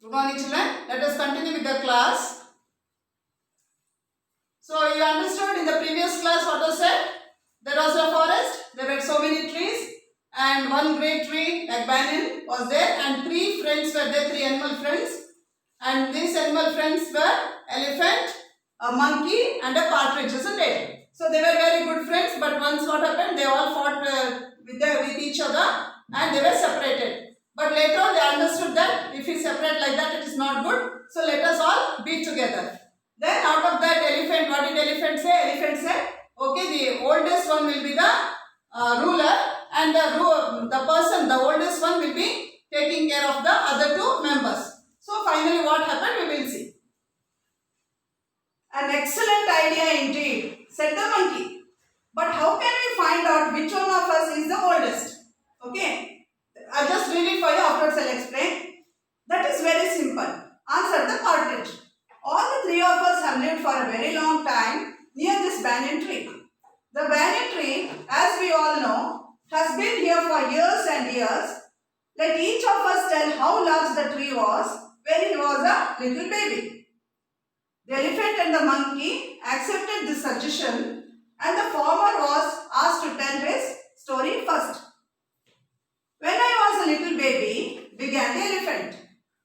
Good morning, children. Let us continue with the class. So, you understood in the previous class what was said? There was a forest, there were so many trees, and one great tree like banyan was there, and three friends were there, three animal friends. And these animal friends were elephant, a monkey, and a partridge, isn't it? So, they were very good friends, but once what happened? They all fought with each other and they were separated. But later on they understood that if we separate like that, it is not good. So let us all be together. Then out of that elephant, what did elephant say? Elephant said, okay, the oldest one will be the ruler, and the oldest one will be taking care of the other two members. So finally what happened, we will see. An excellent idea indeed, said the monkey. But how can we find out which one of us is the oldest? Okay. I'll just read it for you, afterwards I'll explain. That is very simple. Answered the partridge. All the three of us have lived for a very long time near this banyan tree. The banyan tree, as we all know, has been here for years and years. Let each of us tell how large the tree was when he was a little baby. The elephant and the monkey accepted this suggestion, and the former was asked to tell his story first. When I was a little baby, began the elephant,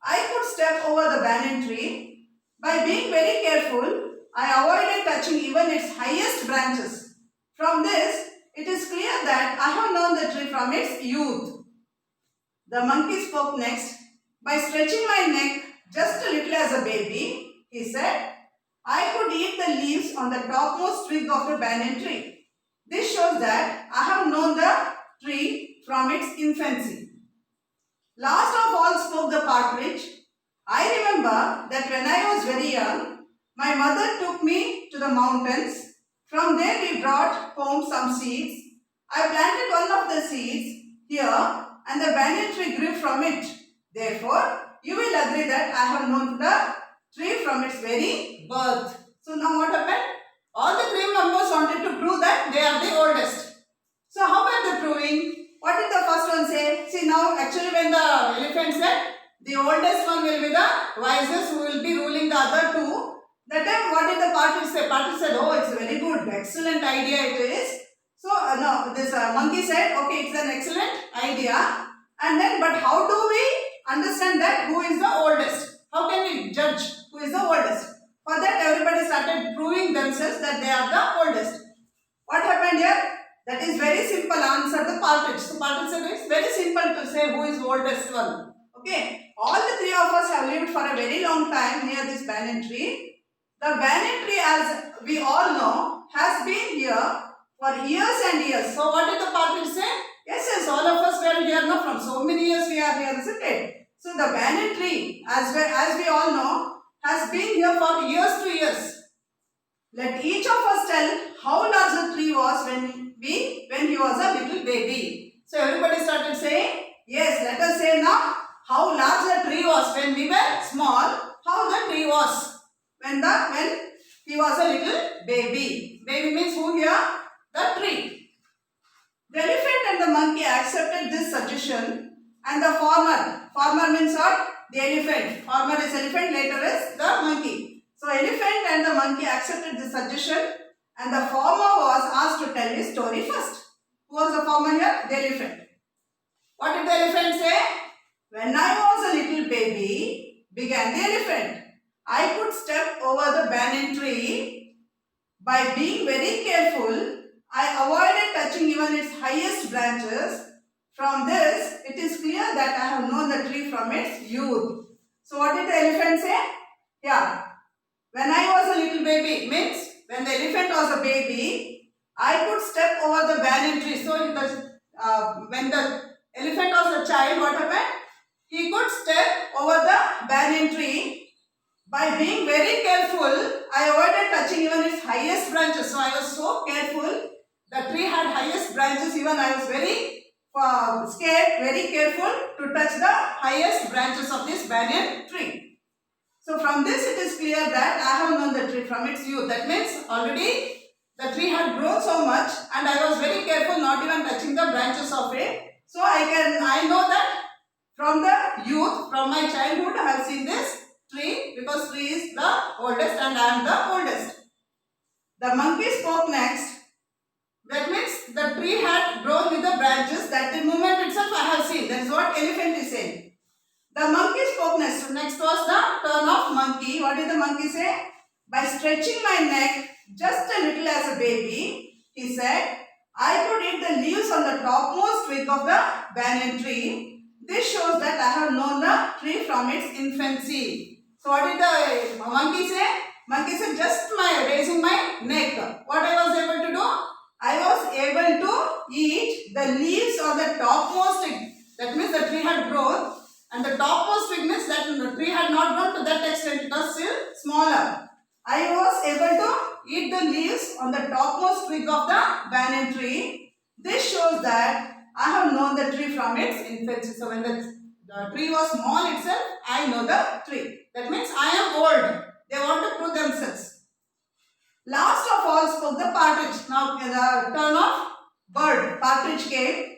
I could step over the banyan tree. By being very careful, I avoided touching even its highest branches. From this, it is clear that I have known the tree from its youth. The monkey spoke next. By stretching my neck just a little as a baby, he said, I could eat the leaves on the topmost twig of the banyan tree. This shows that I have known the tree from its infancy. Last of all spoke the partridge. I remember that when I was very young, my mother took me to the mountains. From there we brought home some seeds. I planted one of the seeds here, and the banyan tree grew from it. Therefore, you will agree that I have known the tree from its very birth. So now what happened? All the three members wanted to prove that they are the oldest. So how were they proving? What did the first one say? See, now actually when the elephant said the oldest one will be the wisest who will be ruling the other two, that time what did the partridge say? Partridge said, oh, it's very good, excellent idea it is. So no, this monkey said, okay, it's an excellent idea. And then, but how do we understand that who is the oldest? How can we judge who is the oldest? For that, everybody started proving themselves that they are the oldest. What happened here? That is very simple, answer the partridge. So partridge said it's very simple to say who is the oldest one. Okay. All the three of us have lived for a very long time near this banyan tree. The banyan tree, as we all know, has been here for years and years. So what did the partridge say? Yes, all of us were here now. From so many years we are here, isn't it? So the banyan tree, as we all know, has been here for years to years. Let each of us tell how large the tree was when he was a little baby. So everybody started saying, yes, let us say now how large the tree was when we were small, how the tree was when he was a little baby. Baby means who here? The tree. The elephant and the monkey accepted this suggestion, and the farmer means what? The elephant. Farmer is elephant, later is the monkey. So elephant and the monkey accepted this suggestion, and the farmer was asked to tell his story first. Who was the farmer here? The elephant. What did the elephant say? When I was a little baby, began the elephant, I could step over the banyan tree. By being very careful, I avoided touching even its highest branches. From this, it is clear that I have known the tree from its youth. So what did the elephant say? Yeah. When I was a little baby, means when the elephant was a baby, I could step over the banyan tree. So when the elephant was a child, what happened? He could step over the banyan tree. By being very careful, I avoided touching even its highest branches. So I was so careful. The tree had highest branches. Even I was very scared, very careful to touch the highest branches of this banyan tree. So from this it is clear that I have known the tree from its youth. That means already the tree had grown so much, and I was very careful not even touching the branches of it. So I know that From the youth, from my childhood, I have seen this tree because tree is the oldest and I am the oldest. The monkey spoke next. That means the tree had grown with the branches. That the moment itself I have seen. That is what elephant is saying. The monkey spoke next. Next was the turn of monkey. What did the monkey say? By stretching my neck just a little as a baby, he said, I could eat the leaves on the topmost twig of the banyan tree. This shows that I have known the tree from its infancy. So what did the monkey say? Monkey said, just my raising my neck. What I was able to do? I was able to eat the leaves on the topmost twig. That means the tree had grown. And the topmost twig means that the tree had not grown to that extent. It was still smaller. I was able to eat the leaves on the topmost twig of the banyan tree. This shows that I have known the tree from its infancy. So when the tree was small itself, I know the tree. That means I am old. They want to prove themselves. Last of all spoke the partridge. Now the turn of bird. Partridge came.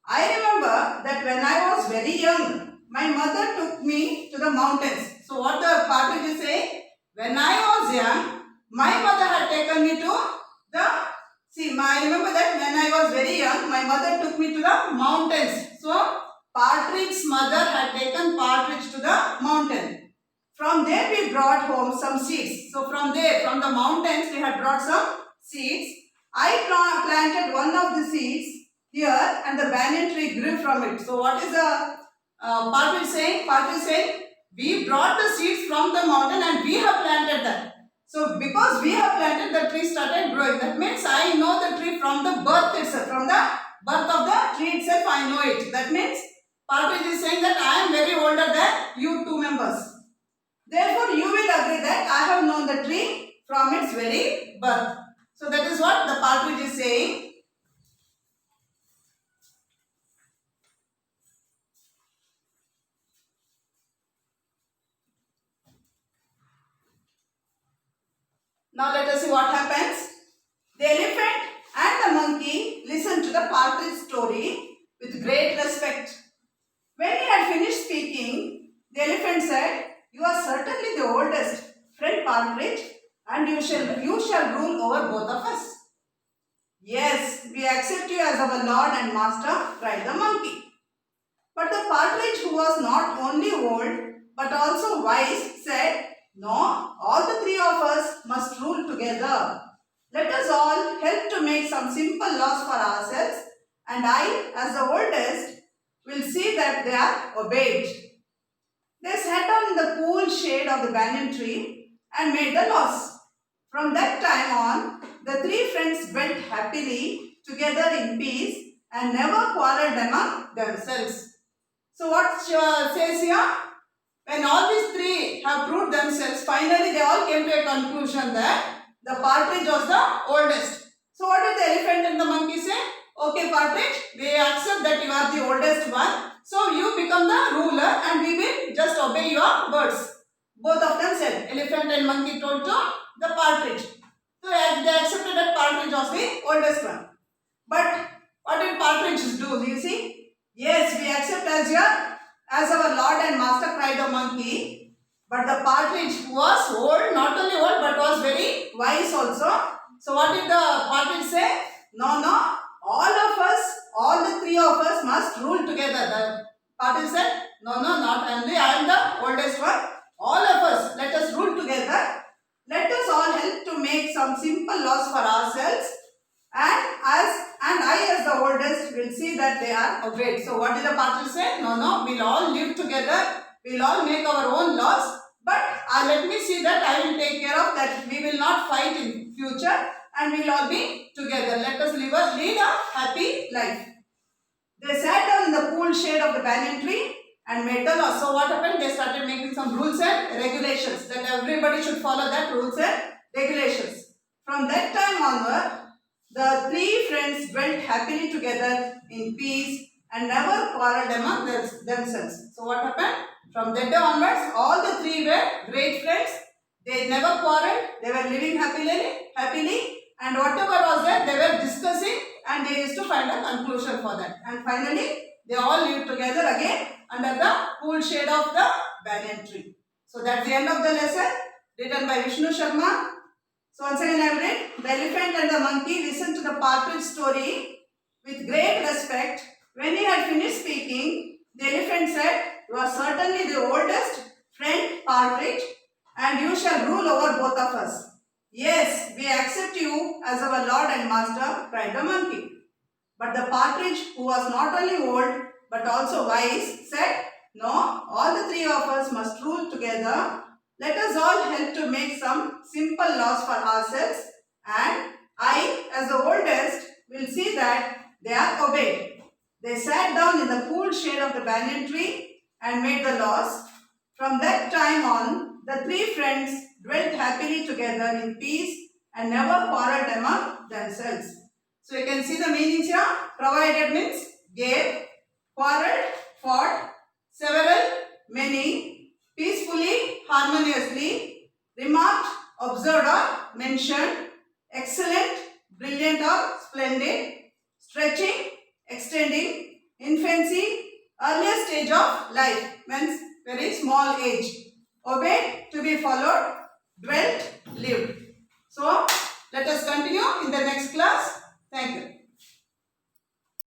I remember that when I was very young, my mother took me to the mountains. So what the partridge is saying? When I was young, my mother had taken me to I remember that when I was very young, my mother took me to the mountains. So, Partridge's mother had taken Partridge to the mountain. From there we brought home some seeds. So, from the mountains, we had brought some seeds. I planted one of the seeds here and the banyan tree grew from it. So, what is the Partridge saying? Partridge saying, we brought the seeds from the mountain and we have planted them. So, because we have planted, the tree started growing. That means I know the tree from the birth itself. From the birth of the tree itself, I know it. That means Partridge is saying that I am very older than you two members. Therefore, you will agree that I have known the tree from its very birth. So, that is what the Partridge is saying. Now let us see what happens. The elephant and the monkey listened to the partridge story with great respect. When he had finished speaking, the elephant said, you are certainly the oldest, friend Partridge, and you shall rule over both of us. Yes, we accept you as our lord and master, cried the monkey. But the partridge, who was not only old but also wise, said, no, all the three of us must rule together. Let us all help to make some simple laws for ourselves, and I, as the oldest, will see that they are obeyed. They sat down in the cool shade of the banyan tree and made the laws. From that time on, the three friends dwelt happily together in peace and never quarreled among themselves. So what says here? When all these three have proved themselves, finally they all came to a conclusion that the partridge was the oldest. So what did the elephant and the monkey say? Okay, partridge, we accept that you are the oldest one. So you become the ruler and we will just obey your words. Both of them said, elephant and monkey told to the partridge. So they accepted that partridge was the oldest one. But what did partridge do? You see? Yes, we accept as our lord and master, cried the monkey. But the partridge was old, not only old but was very wise also. So what did the partridge say? No, all of us, all the three of us must rule together. The partridge said, no, not only I am the oldest one. All of us, let us rule together. Let us all help to make some simple laws for ourselves. And I as the oldest will see that they are obeyed. So what did the partridge say? No, we'll all live together. We'll all make our own laws. But let me see that I will take care of that. We will not fight in future and we'll all be together. Let us lead a happy life. They sat down in the cool shade of the banyan tree and made the laws. So what happened? They started making some rules and regulations that everybody should follow that rules and regulations. From that time onward, the three friends dwelt happily together in peace and never quarreled among themselves. So what happened? From that day onwards, all the three were great friends. They never quarreled. They were living happily, and whatever was there, they were discussing and they used to find a conclusion for that. And finally, they all lived together again under the cool shade of the banyan tree. So that's the end of the lesson, written by Vishnu Sharma. So once again I will read. The elephant and the monkey listened to the partridge story with great respect. When he had finished speaking, the elephant said, "You are certainly the oldest friend, Partridge, and you shall rule over both of us." "Yes, we accept you as our lord and master," cried the monkey. But the partridge, who was not only old but also wise, said, "No, all the three of us must rule together. Let us all help to make some simple laws for ourselves, and I, as the oldest, will see that they are obeyed." They sat down in the cool shade of the banyan tree and made the laws. From that time on, the three friends dwelt happily together in peace and never quarreled among themselves. So you can see the meanings here. Provided means gave, quarreled, fought, several, many, peacefully, harmoniously, remarked, observed or mentioned, excellent, brilliant or splendid, stretching, extending, infancy, earliest stage of life, means very small age, obeyed, to be followed, dwelt,